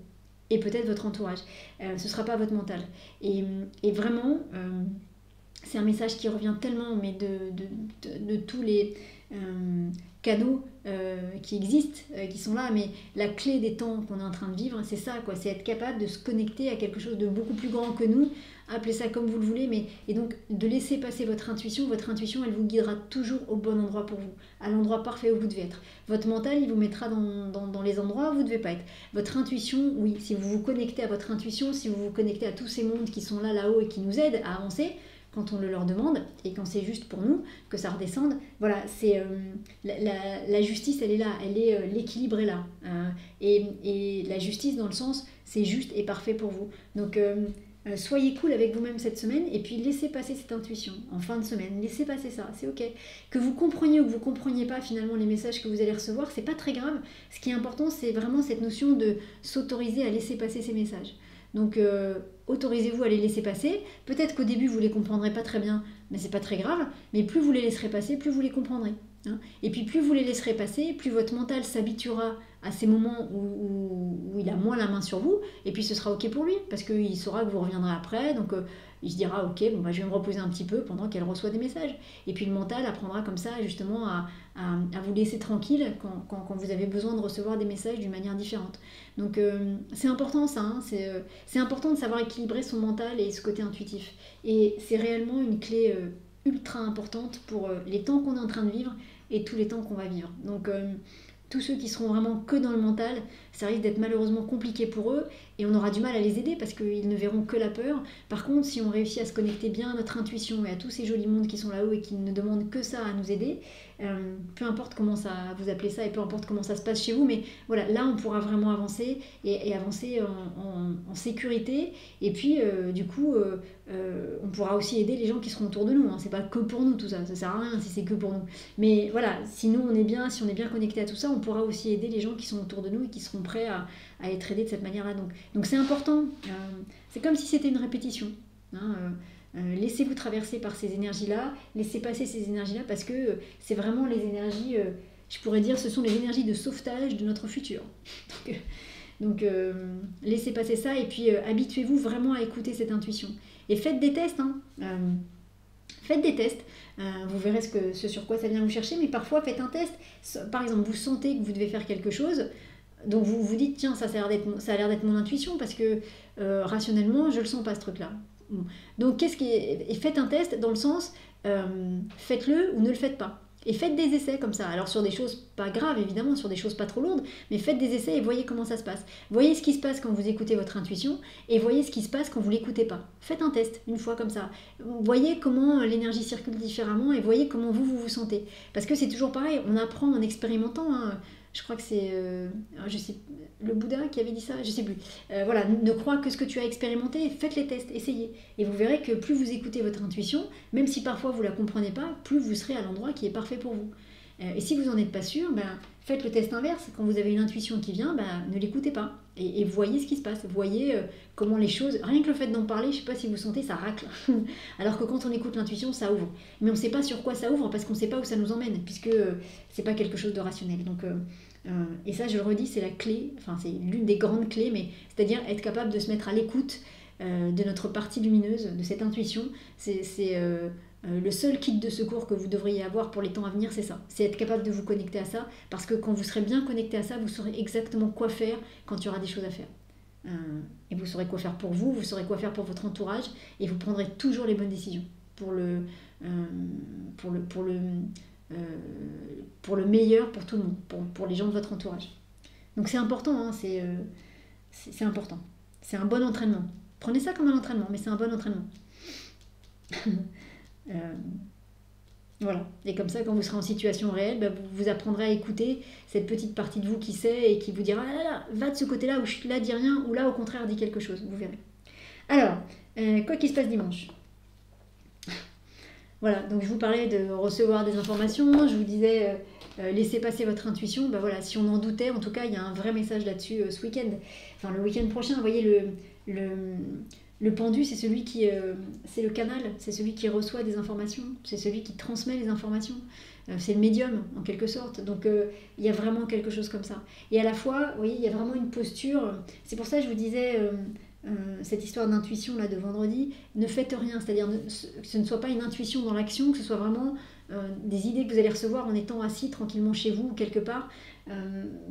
Et peut-être votre entourage. Ce ne sera pas votre mental. Et vraiment... c'est un message qui revient tellement, mais de tous les canaux qui existent, qui sont là, mais la clé des temps qu'on est en train de vivre, c'est ça, quoi. C'est être capable de se connecter à quelque chose de beaucoup plus grand que nous, appelez ça comme vous le voulez, et donc de laisser passer votre intuition, elle vous guidera toujours au bon endroit pour vous, à l'endroit parfait où vous devez être. Votre mental, il vous mettra dans les endroits où vous ne devez pas être. Votre intuition, oui, si vous vous connectez à votre intuition, si vous vous connectez à tous ces mondes qui sont là-haut et qui nous aident à avancer, quand on le leur demande, et quand c'est juste pour nous, que ça redescende. Voilà, c'est la justice, elle est là, l'équilibre est là. Et la justice, dans le sens, c'est juste et parfait pour vous. Donc, soyez cool avec vous-même cette semaine, et puis laissez passer cette intuition en fin de semaine. Laissez passer ça, c'est ok. Que vous compreniez ou que vous compreniez pas finalement les messages que vous allez recevoir, c'est pas très grave. Ce qui est important, c'est vraiment cette notion de s'autoriser à laisser passer ces messages. Donc, autorisez-vous à les laisser passer. Peut-être qu'au début, vous les comprendrez pas très bien, mais c'est pas très grave. Mais plus vous les laisserez passer, plus vous les comprendrez. Hein. Et puis, plus vous les laisserez passer, plus votre mental s'habituera à ces moments où il a moins la main sur vous. Et puis, ce sera ok pour lui, parce qu'il saura que vous reviendrez après. Donc, il se dira, ok, bon, bah, je vais me reposer un petit peu pendant qu'elle reçoit des messages. Et puis, le mental apprendra comme ça, justement, à vous laisser tranquille quand vous avez besoin de recevoir des messages d'une manière différente. Donc c'est important ça, hein, c'est important de savoir équilibrer son mental et ce côté intuitif. Et c'est réellement une clé ultra importante pour les temps qu'on est en train de vivre et tous les temps qu'on va vivre. Donc tous ceux qui seront vraiment que dans le mental, ça risque d'être malheureusement compliqué pour eux et on aura du mal à les aider parce qu'ils ne verront que la peur. Par contre, si on réussit à se connecter bien à notre intuition et à tous ces jolis mondes qui sont là-haut et qui ne demandent que ça à nous aider, peu importe comment ça vous appelez ça et peu importe comment ça se passe chez vous, mais voilà, là on pourra vraiment avancer et avancer en sécurité. Et puis du coup, on pourra aussi aider les gens qui seront autour de nous. Hein. C'est pas que pour nous tout ça, ça sert à rien si c'est que pour nous. Mais voilà, si nous on est bien, si on est bien connecté à tout ça, on pourra aussi aider les gens qui sont autour de nous et qui seront prêts à être aidés de cette manière-là. Donc c'est important. C'est comme si c'était une répétition. Hein, laissez-vous traverser par ces énergies-là, laissez passer ces énergies-là parce que c'est vraiment les énergies, je pourrais dire, ce sont les énergies de sauvetage de notre futur. Donc laissez passer ça et puis habituez-vous vraiment à écouter cette intuition. Et faites des tests. Hein. Faites des tests, vous verrez ce sur quoi ça vient vous chercher, mais parfois faites un test. Par exemple, vous sentez que vous devez faire quelque chose, donc vous vous dites, tiens, ça a l'air d'être mon intuition parce que rationnellement, je le sens pas ce truc-là. Donc et faites un test dans le sens, faites-le ou ne le faites pas. Et faites des essais comme ça. Alors sur des choses pas graves, évidemment, sur des choses pas trop lourdes, mais faites des essais et voyez comment ça se passe. Voyez ce qui se passe quand vous écoutez votre intuition et voyez ce qui se passe quand vous l'écoutez pas. Faites un test une fois comme ça. Voyez comment l'énergie circule différemment et voyez comment vous sentez. Parce que c'est toujours pareil, on apprend en expérimentant. Hein. Je crois que c'est le Bouddha qui avait dit ça, je sais plus. Voilà, ne crois que ce que tu as expérimenté, faites les tests, essayez. Et vous verrez que plus vous écoutez votre intuition, même si parfois vous ne la comprenez pas, plus vous serez à l'endroit qui est parfait pour vous. Et si vous n'en êtes pas sûr, faites le test inverse. Quand vous avez une intuition qui vient, ne l'écoutez pas. Et voyez ce qui se passe. Voyez comment les choses... Rien que le fait d'en parler, je ne sais pas si vous sentez, ça racle. Alors que quand on écoute l'intuition, ça ouvre. Mais on ne sait pas sur quoi ça ouvre parce qu'on ne sait pas où ça nous emmène, puisque c'est pas quelque chose de rationnel. Donc, et ça, je le redis, c'est la clé, enfin c'est l'une des grandes clés, mais c'est-à-dire être capable de se mettre à l'écoute de notre partie lumineuse, de cette intuition. C'est le seul kit de secours que vous devriez avoir pour les temps à venir, c'est ça. C'est être capable de vous connecter à ça, parce que quand vous serez bien connecté à ça, vous saurez exactement quoi faire quand il y aura des choses à faire. Et vous saurez quoi faire pour vous, vous saurez quoi faire pour votre entourage, et vous prendrez toujours les bonnes décisions pour le meilleur pour tout le monde, pour les gens de votre entourage. Donc c'est important, hein, c'est important. C'est un bon entraînement. Prenez ça comme un entraînement, mais c'est un bon entraînement. Voilà. Et comme ça, quand vous serez en situation réelle, vous apprendrez à écouter cette petite partie de vous qui sait et qui vous dira, ah là là, va de ce côté-là, ou là, dis rien, ou là, au contraire, dis quelque chose. Vous verrez. Alors, quoi qu'il se passe dimanche. Voilà, donc je vous parlais de recevoir des informations, je vous disais laissez passer votre intuition. Voilà, si on en doutait, en tout cas, il y a un vrai message là-dessus ce week-end. Enfin, le week-end prochain, vous voyez, le pendu, c'est celui qui... c'est le canal, c'est celui qui reçoit des informations, c'est celui qui transmet les informations. C'est le médium, en quelque sorte. Donc, il y a vraiment quelque chose comme ça. Et à la fois, vous voyez, il y a vraiment une posture. C'est pour ça que je vous disais... cette histoire d'intuition là de vendredi, ne faites rien, c'est-à-dire que ce ne soit pas une intuition dans l'action, que ce soit vraiment des idées que vous allez recevoir en étant assis tranquillement chez vous ou quelque part,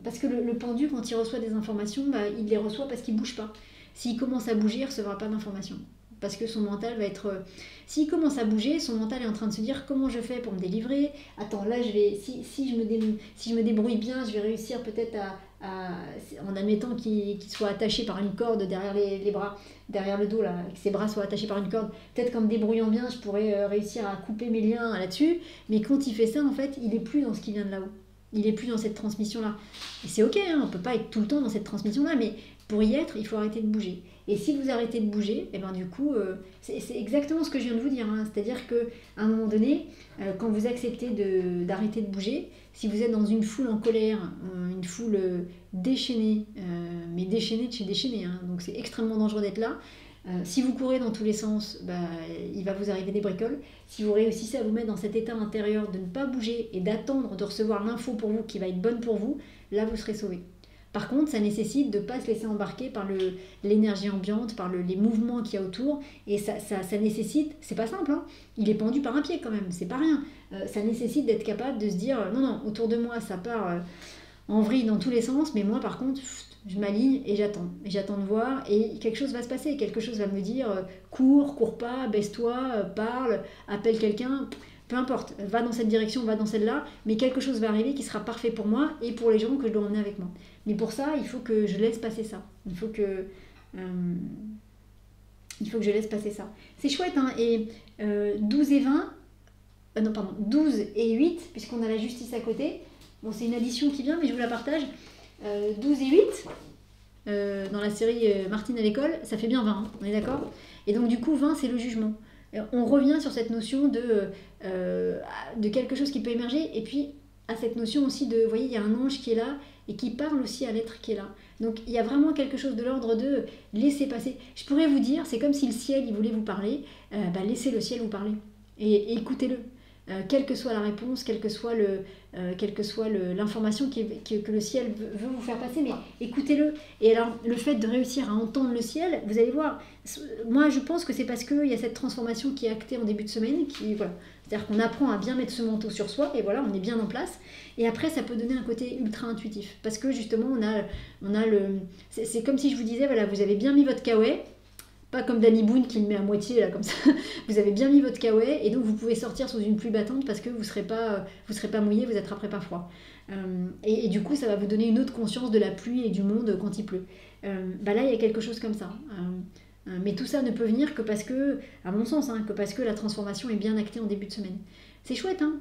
parce que le pendu, quand il reçoit des informations, il les reçoit parce qu'il ne bouge pas. S'il commence à bouger, il ne recevra pas d'informations. Parce que son mental va être... S'il commence à bouger, son mental est en train de se dire comment je fais pour me délivrer. Attends, là, si je me débrouille bien, je vais réussir peut-être en admettant qu'il soit attaché par une corde derrière les bras, derrière le dos, là, que ses bras soient attachés par une corde, peut-être qu'en me débrouillant bien, je pourrais réussir à couper mes liens là-dessus, mais quand il fait ça, en fait, il est plus dans ce qui vient de là-haut. Il est plus dans cette transmission-là. Et c'est ok, hein, on peut pas être tout le temps dans cette transmission-là, mais pour y être, il faut arrêter de bouger. Et si vous arrêtez de bouger, et ben du coup, c'est exactement ce que je viens de vous dire. Hein. C'est-à-dire qu'à un moment donné, quand vous acceptez d'arrêter de bouger, si vous êtes dans une foule en colère, une foule déchaînée, mais déchaînée de chez déchaînée, hein, donc c'est extrêmement dangereux d'être là. Si vous courez dans tous les sens, bah, il va vous arriver des bricoles. Si vous réussissez à vous mettre dans cet état intérieur de ne pas bouger et d'attendre de recevoir l'info pour vous qui va être bonne pour vous, là vous serez sauvé. Par contre, ça nécessite de ne pas se laisser embarquer par l'énergie ambiante, par les mouvements qu'il y a autour. Et ça nécessite, c'est pas simple, hein, il est pendu par un pied quand même, c'est pas rien. Ça nécessite d'être capable de se dire, non, autour de moi ça part en vrille dans tous les sens, mais moi par contre, je m'aligne et j'attends. Et j'attends de voir et quelque chose va se passer, quelque chose va me dire, cours pas, baisse-toi, parle, appelle quelqu'un. Peu importe, va dans cette direction, va dans celle-là, mais quelque chose va arriver qui sera parfait pour moi et pour les gens que je dois emmener avec moi. Mais pour ça, il faut que je laisse passer ça. Il faut que je laisse passer ça. C'est chouette, hein, et 12 et 20, 12 et 8, puisqu'on a la justice à côté. Bon, c'est une addition qui vient, mais je vous la partage. 12 et 8, dans la série Martine à l'école, ça fait bien 20, hein, on est d'accord? Et donc du coup, 20, c'est le jugement. On revient sur cette notion de quelque chose qui peut émerger, et puis à cette notion aussi de, vous voyez, il y a un ange qui est là, et qui parle aussi à l'être qui est là. Donc il y a vraiment quelque chose de l'ordre de laisser passer. Je pourrais vous dire, c'est comme si le ciel, il voulait vous parler, laissez le ciel vous parler, et écoutez-le. Quelle que soit la réponse, quelle que soit l'information que le ciel veut vous faire passer, mais écoutez-le. Et alors, le fait de réussir à entendre le ciel, vous allez voir, moi je pense que c'est parce qu'il y a cette transformation qui est actée en début de semaine, voilà. C'est-à-dire qu'on apprend à bien mettre ce manteau sur soi, et voilà, on est bien en place. Et après, ça peut donner un côté ultra intuitif, parce que justement, c'est comme si je vous disais, voilà, vous avez bien mis votre kawaii, pas comme Danny Boone qui le met à moitié là comme ça. Vous avez bien mis votre kawaii et donc vous pouvez sortir sous une pluie battante parce que vous serez pas mouillé, vous attraperez pas froid. Et du coup, ça va vous donner une autre conscience de la pluie et du monde quand il pleut. Là, il y a quelque chose comme ça. Mais tout ça ne peut venir que parce que, à mon sens, que parce que la transformation est bien actée en début de semaine. C'est chouette, hein.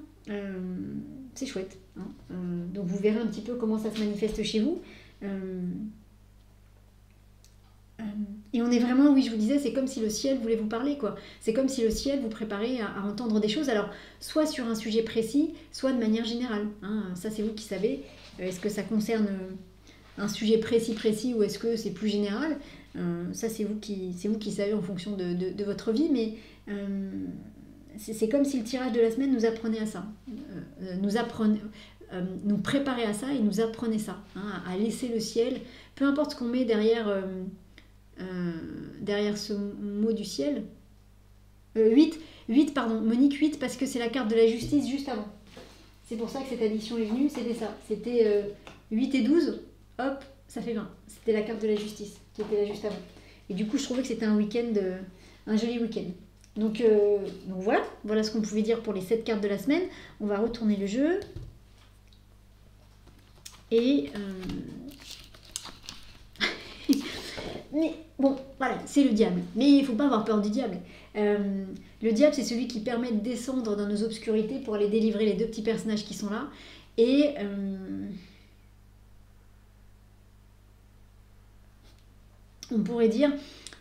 C'est chouette. Hein. Donc vous verrez un petit peu comment ça se manifeste chez vous. Et on est vraiment, oui, je vous disais, c'est comme si le ciel voulait vous parler, quoi. C'est comme si le ciel vous préparait à entendre des choses, alors soit sur un sujet précis, soit de manière générale. Hein. Ça, c'est vous qui savez. Est-ce que ça concerne un sujet précis ou est-ce que c'est plus général? Ça, c'est vous qui savez en fonction de votre vie, mais c'est comme si le tirage de la semaine nous apprenait à ça. Nous préparait à ça et nous apprenait ça, hein, à laisser le ciel, peu importe ce qu'on met derrière ce mot du ciel. 8, pardon, Monique 8, parce que c'est la carte de la justice juste avant. C'est pour ça que cette addition est venue, c'était ça. C'était 8 et 12, hop, ça fait 20. C'était la carte de la justice qui était là juste avant. Et du coup, je trouvais que c'était un joli week-end. Donc voilà ce qu'on pouvait dire pour les 7 cartes de la semaine. On va retourner le jeu. Et... Mais bon, voilà, c'est le diable. Mais il ne faut pas avoir peur du diable. Le diable, c'est celui qui permet de descendre dans nos obscurités pour aller délivrer les deux petits personnages qui sont là. Et on pourrait dire,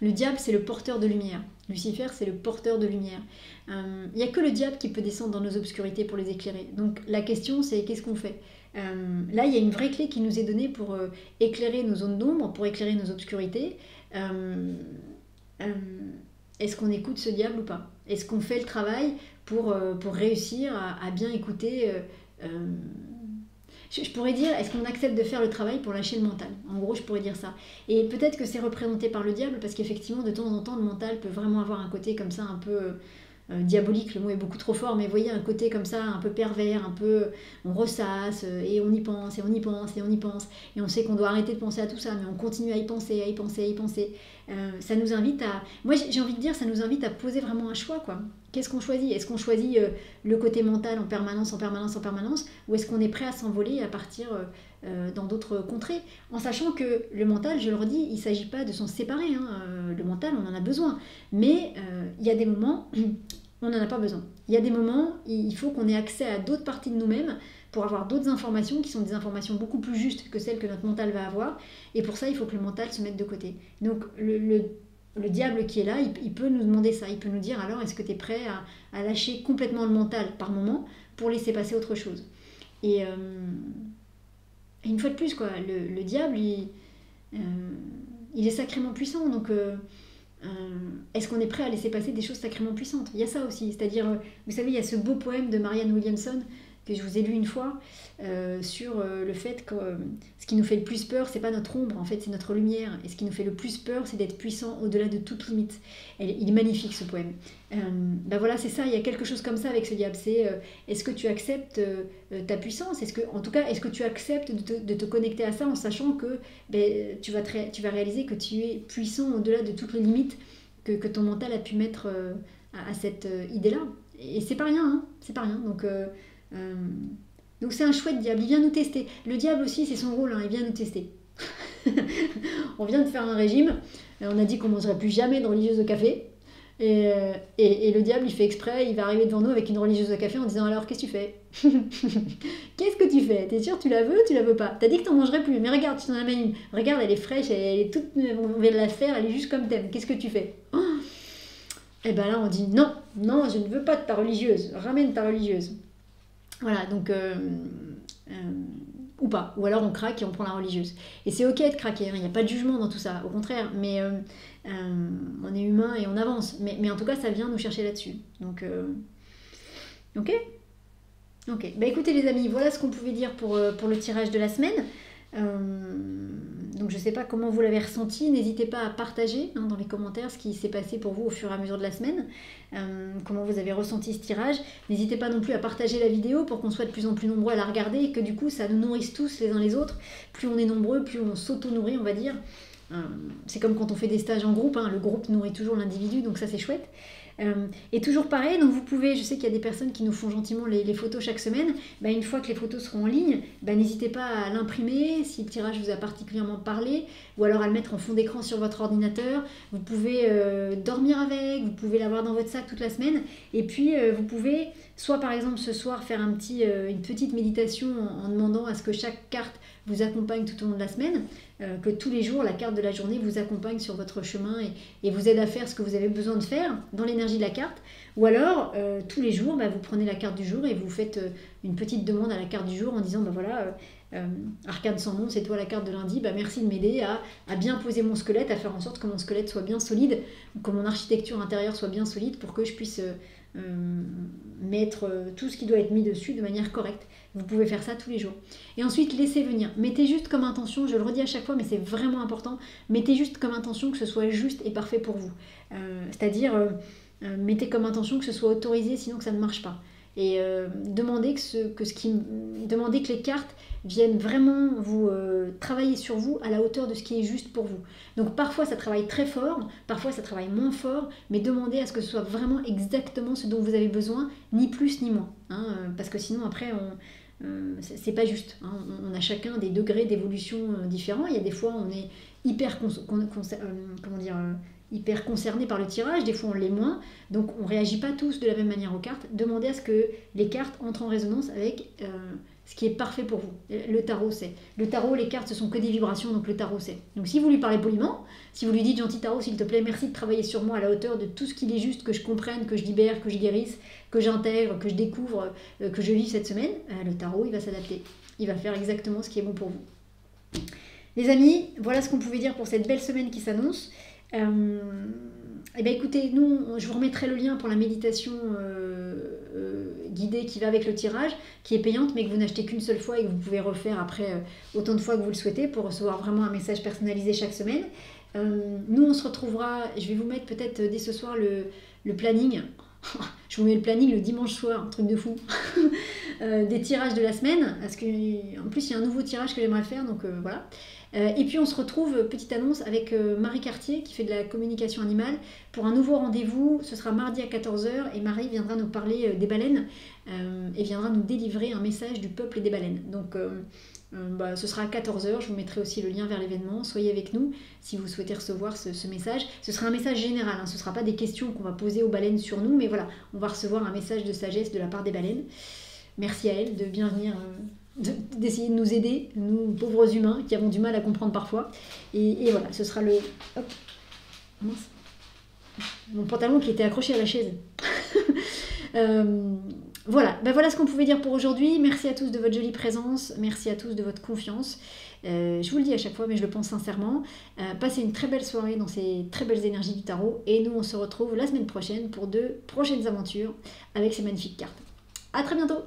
le diable, c'est le porteur de lumière. Lucifer, c'est le porteur de lumière. Il n'y a que le diable qui peut descendre dans nos obscurités pour les éclairer. Donc la question, c'est qu'est-ce qu'on fait? Là, il y a une vraie clé qui nous est donnée pour éclairer nos zones d'ombre, pour éclairer nos obscurités. Est-ce qu'on écoute ce diable ou pas? Est-ce qu'on fait le travail pour réussir à bien écouter je pourrais dire, est-ce qu'on accepte de faire le travail pour lâcher le mental? En gros, je pourrais dire ça. Et peut-être que c'est représenté par le diable, parce qu'effectivement, de temps en temps, le mental peut vraiment avoir un côté comme ça, un peu diabolique, le mot est beaucoup trop fort, mais vous voyez, un côté comme ça, un peu pervers, un peu, on ressasse, et on y pense, et on y pense, et on y pense, et on sait qu'on doit arrêter de penser à tout ça, mais on continue à y penser, à y penser, à y penser. Ça nous invite à... Moi, j'ai envie de dire, ça nous invite à poser vraiment un choix, quoi. Qu'est-ce qu'on choisit? Est-ce qu'on choisit le côté mental en permanence, en permanence, en permanence, ou est-ce qu'on est prêt à s'envoler et à partir dans d'autres contrées? En sachant que le mental, je le redis, il ne s'agit pas de s'en séparer. Hein. Le mental, on en a besoin. Mais il y a des moments, on n'en a pas besoin. Il y a des moments, il faut qu'on ait accès à d'autres parties de nous-mêmes pour avoir d'autres informations qui sont des informations beaucoup plus justes que celles que notre mental va avoir. Et pour ça, il faut que le mental se mette de côté. Donc le diable qui est là, il peut nous demander ça. Il peut nous dire alors, est-ce que tu es prêt à lâcher complètement le mental par moment pour laisser passer autre chose? Et une fois de plus, quoi, le diable, il est sacrément puissant. Donc, est-ce qu'on est prêt à laisser passer des choses sacrément puissantes? Il y a ça aussi. C'est-à-dire, vous savez, il y a ce beau poème de Marianne Williamson que je vous ai lu une fois sur le fait que ce qui nous fait le plus peur, c'est pas notre ombre, en fait, c'est notre lumière. Et ce qui nous fait le plus peur, c'est d'être puissant au-delà de toute limite. Il est magnifique, ce poème. Ben voilà, c'est ça, il y a quelque chose comme ça avec ce diable. C'est est-ce que tu acceptes ta puissance? En tout cas, est-ce que tu acceptes de te connecter à ça en sachant que tu vas réaliser que tu es puissant au-delà de toutes les limites que ton mental a pu mettre à cette idée-là. Et c'est pas rien, hein, c'est pas rien. Donc c'est un chouette diable, il vient nous tester. Le diable aussi, c'est son rôle, hein, il vient nous tester. On vient de faire un régime, on a dit qu'on ne mangerait plus jamais de religieuse au café. Et le diable, il fait exprès, il va arriver devant nous avec une religieuse au café en disant alors, qu'est-ce que tu fais? Qu'est-ce que tu fais? T'es sûr, tu la veux pas? T'as dit que t'en mangerais plus, mais regarde, tu t'en amènes une. Regarde, elle est fraîche, elle est toute, on vient de la faire, elle est juste comme t'aimes. Qu'est-ce que tu fais? Et ben là, on dit non, je ne veux pas de ta religieuse, ramène ta religieuse. Voilà, donc ou pas, ou alors on craque et on prend la religieuse. Et c'est ok de craquer, il n'y a pas de jugement dans tout ça, au contraire, mais on est humain et on avance. Mais en tout cas, ça vient nous chercher là-dessus. Donc, ok. Bah écoutez les amis, voilà ce qu'on pouvait dire pour le tirage de la semaine. Donc je ne sais pas comment vous l'avez ressenti, n'hésitez pas à partager dans les commentaires ce qui s'est passé pour vous au fur et à mesure de la semaine, comment vous avez ressenti ce tirage. N'hésitez pas non plus à partager la vidéo pour qu'on soit de plus en plus nombreux à la regarder et que du coup ça nous nourrisse tous les uns les autres. Plus on est nombreux, plus on s'auto-nourrit, on va dire. C'est comme quand on fait des stages en groupe, le groupe nourrit toujours l'individu, donc ça c'est chouette. Et toujours pareil, donc vous pouvez, je sais qu'il y a des personnes qui nous font gentiment les photos chaque semaine, une fois que les photos seront en ligne, n'hésitez pas à l'imprimer si le tirage vous a particulièrement parlé, ou alors à le mettre en fond d'écran sur votre ordinateur. Vous pouvez dormir avec, vous pouvez l'avoir dans votre sac toute la semaine, et puis vous pouvez soit par exemple ce soir faire une petite méditation en demandant à ce que chaque carte vous accompagne tout au long de la semaine, que tous les jours la carte de la journée vous accompagne sur votre chemin et vous aide à faire ce que vous avez besoin de faire dans l'énergie de la carte, ou alors tous les jours vous prenez la carte du jour et vous faites une petite demande à la carte du jour en disant voilà Arcane sans nom, c'est toi la carte de lundi, merci de m'aider à bien poser mon squelette, à faire en sorte que mon squelette soit bien solide, que mon architecture intérieure soit bien solide pour que je puisse mettre tout ce qui doit être mis dessus de manière correcte. Vous pouvez faire ça tous les jours. Et ensuite, laissez venir. Mettez juste comme intention, je le redis à chaque fois, mais c'est vraiment important, mettez juste comme intention que ce soit juste et parfait pour vous. C'est-à-dire, mettez comme intention que ce soit autorisé, sinon que ça ne marche pas. Et demandez que les cartes viennent vraiment vous travailler sur vous à la hauteur de ce qui est juste pour vous. Donc parfois ça travaille très fort, parfois ça travaille moins fort, mais demandez à ce que ce soit vraiment exactement ce dont vous avez besoin, ni plus ni moins. Parce que sinon après c'est pas juste. On a chacun des degrés d'évolution différents. Il y a des fois on est hyper hyper concerné par le tirage, des fois on l'est moins, donc on ne réagit pas tous de la même manière aux cartes. Demandez à ce que les cartes entrent en résonance avec ce qui est parfait pour vous. Le tarot c'est. Le tarot, les cartes ce sont que des vibrations, donc le tarot c'est. Donc si vous lui parlez poliment, si vous lui dites gentil tarot s'il te plaît, merci de travailler sur moi à la hauteur de tout ce qu'il est juste, que je comprenne, que je libère, que je guérisse, que j'intègre, que je découvre, que je vive cette semaine, le tarot il va s'adapter. Il va faire exactement ce qui est bon pour vous. Les amis, voilà ce qu'on pouvait dire pour cette belle semaine qui s'annonce. Écoutez, je vous remettrai le lien pour la méditation guidée qui va avec le tirage, qui est payante mais que vous n'achetez qu'une seule fois et que vous pouvez refaire après autant de fois que vous le souhaitez pour recevoir vraiment un message personnalisé chaque semaine. Nous on se retrouvera, je vais vous mettre peut-être dès ce soir le planning. Je vous mets le planning le dimanche soir, un truc de fou. Des tirages de la semaine, parce qu'en plus il y a un nouveau tirage que j'aimerais faire, donc voilà. Et puis on se retrouve, petite annonce, avec Marie Cartier qui fait de la communication animale pour un nouveau rendez-vous. Ce sera mardi à 14 heures et Marie viendra nous parler des baleines et viendra nous délivrer un message du peuple des baleines. Donc ce sera à 14 heures, je vous mettrai aussi le lien vers l'événement. Soyez avec nous si vous souhaitez recevoir ce message. Ce sera un message général, ce ne sera pas des questions qu'on va poser aux baleines sur nous, mais voilà, on va recevoir un message de sagesse de la part des baleines. Merci à elles de bien venir, d'essayer de nous aider, nous pauvres humains qui avons du mal à comprendre parfois. Et voilà, ce sera le... Hop, mince. Mon pantalon qui était accroché à la chaise. Voilà, voilà ce qu'on pouvait dire pour aujourd'hui. Merci à tous de votre jolie présence, merci à tous de votre confiance. Je vous le dis à chaque fois, mais je le pense sincèrement. Passez une très belle soirée dans ces très belles énergies du tarot. Et nous, on se retrouve la semaine prochaine pour de prochaines aventures avec ces magnifiques cartes. À très bientôt!